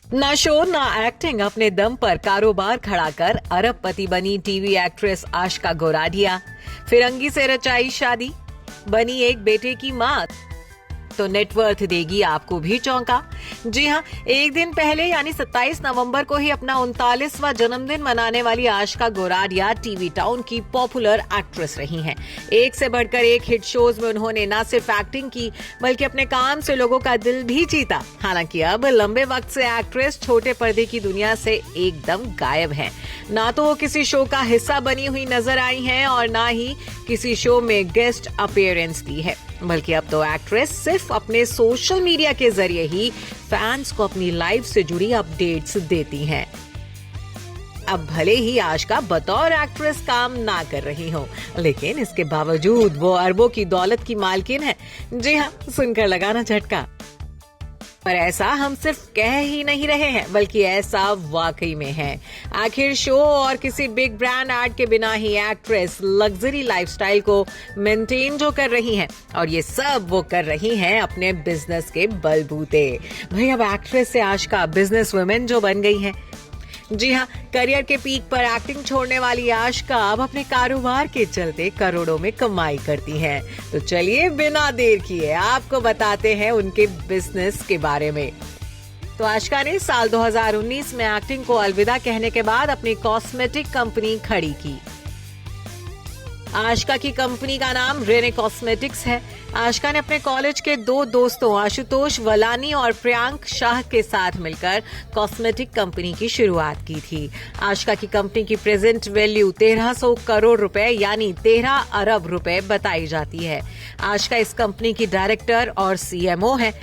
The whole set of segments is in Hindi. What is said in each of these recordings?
ना शो ना एक्टिंग, अपने दम पर कारोबार खड़ा कर अरबपति बनी टीवी एक्ट्रेस आशिका गोराडिया। फिरंगी से रचाई शादी, बनी एक बेटे की मां, तो नेटवर्थ देगी आपको भी चौंका। जी हां, एक दिन पहले यानी 27 नवंबर को ही अपना 39वां जन्मदिन मनाने वाली आशिका गोराडिया टीवी टाउन की पॉपुलर एक्ट्रेस रही हैं। एक से बढ़कर एक हिट शोज में उन्होंने न सिर्फ एक्टिंग की बल्कि अपने काम से लोगों का दिल भी जीता। हालांकि अब लंबे वक्त से एक्ट्रेस छोटे पर्दे की दुनिया से एकदम गायब हैं। ना तो वो किसी शो का हिस्सा बनी हुई नजर आई हैं और ना ही किसी शो में गेस्ट अपीयरेंस दी है, बल्कि अब तो एक्ट्रेस सिर्फ अपने सोशल मीडिया के जरिए ही फैंस को अपनी लाइफ से जुड़ी अपडेट्स देती हैं। अब भले ही आशिका बतौर एक्ट्रेस काम ना कर रही हो, लेकिन इसके बावजूद वो अरबों की दौलत की मालकिन है। जी हाँ, सुनकर लगा ना झटका। पर ऐसा हम सिर्फ कह ही नहीं रहे हैं, बल्कि ऐसा वाकई में है। आखिर शो और किसी बिग ब्रांड ऐड के बिना ही एक्ट्रेस लग्जरी लाइफस्टाइल को मेंटेन जो कर रही हैं, और ये सब वो कर रही हैं अपने बिजनेस के बलबूते। भाई, अब एक्ट्रेस से आशिका बिजनेस वुमेन जो बन गई हैं। जी हाँ, करियर के पीक पर एक्टिंग छोड़ने वाली आशिका अब अपने कारोबार के चलते करोड़ों में कमाई करती हैं। तो चलिए बिना देर किए आपको बताते हैं उनके बिजनेस के बारे में। तो आशिका ने साल 2019 में एक्टिंग को अलविदा कहने के बाद अपनी कॉस्मेटिक कंपनी खड़ी की। आशिका की कंपनी का नाम रेने कॉस्मेटिक्स है। आशिका ने अपने कॉलेज के दो दोस्तों आशुतोष वलानी और प्रियांक शाह के साथ मिलकर कॉस्मेटिक कंपनी की शुरुआत की थी। आशिका की कंपनी की प्रेजेंट वैल्यू 1300 करोड़ रुपए यानी 13 अरब रुपए बताई जाती है। आशिका इस कंपनी की डायरेक्टर और सीएमओ है।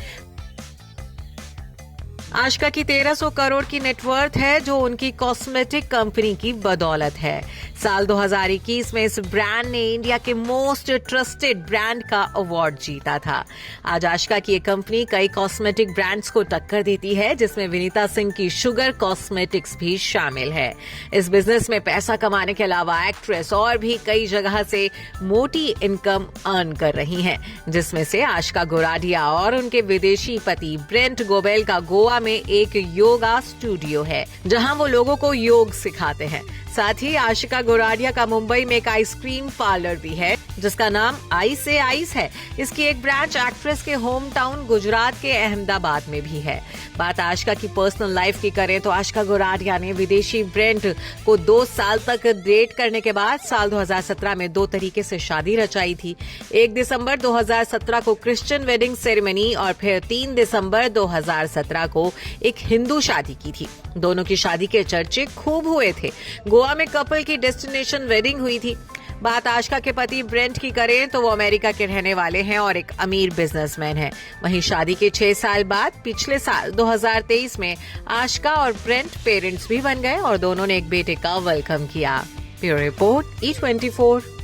आशिका की 1300 करोड़ की नेटवर्थ है, जो उनकी कॉस्मेटिक कंपनी की बदौलत है। साल 2021 में इस ब्रांड ने इंडिया के मोस्ट ट्रस्टेड ब्रांड का अवार्ड जीता था। आज आशिका की ये कंपनी कई कॉस्मेटिक ब्रांड्स को टक्कर देती है, जिसमें विनीता सिंह की शुगर कॉस्मेटिक्स भी शामिल है। इस बिजनेस में पैसा कमाने के अलावा एक्ट्रेस और भी कई जगह से मोटी इनकम अर्न कर रही हैं, जिसमें से आशिका गोराडिया और उनके विदेशी पति ब्रेंट गोबेल का गोवा में एक योगा स्टूडियो है, जहां वो लोगों को योग सिखाते हैं। साथ ही आशिका गोराडिया का मुंबई में एक आइसक्रीम पार्लर भी है, जिसका नाम आइस से आइस है। इसकी एक ब्रांच एक्ट्रेस के होम टाउन गुजरात के अहमदाबाद में भी है। बात आशिका की पर्सनल लाइफ की करें तो आशिका गोराडिया ने विदेशी ब्रेंट को 2 साल तक डेट करने के बाद साल 2017 में 2 तरीके से शादी रचाई थी। 1 दिसंबर 2017 को क्रिश्चियन वेडिंग सेरेमनी और फिर 3 दिसंबर 2017 को एक हिंदू शादी की थी। दोनों की शादी के चर्चे खूब हुए थे। गोवा में कपल की डेस्टिनेशन वेडिंग हुई थी। बात आशिका के पति ब्रेंट की करें तो वो अमेरिका के रहने वाले हैं और एक अमीर बिजनेसमैन हैं। वहीं शादी के 6 साल बाद पिछले साल 2023 में आशिका और ब्रेंट पेरेंट्स भी बन गए और दोनों ने एक बेटे का वेलकम किया। Bureau report E24।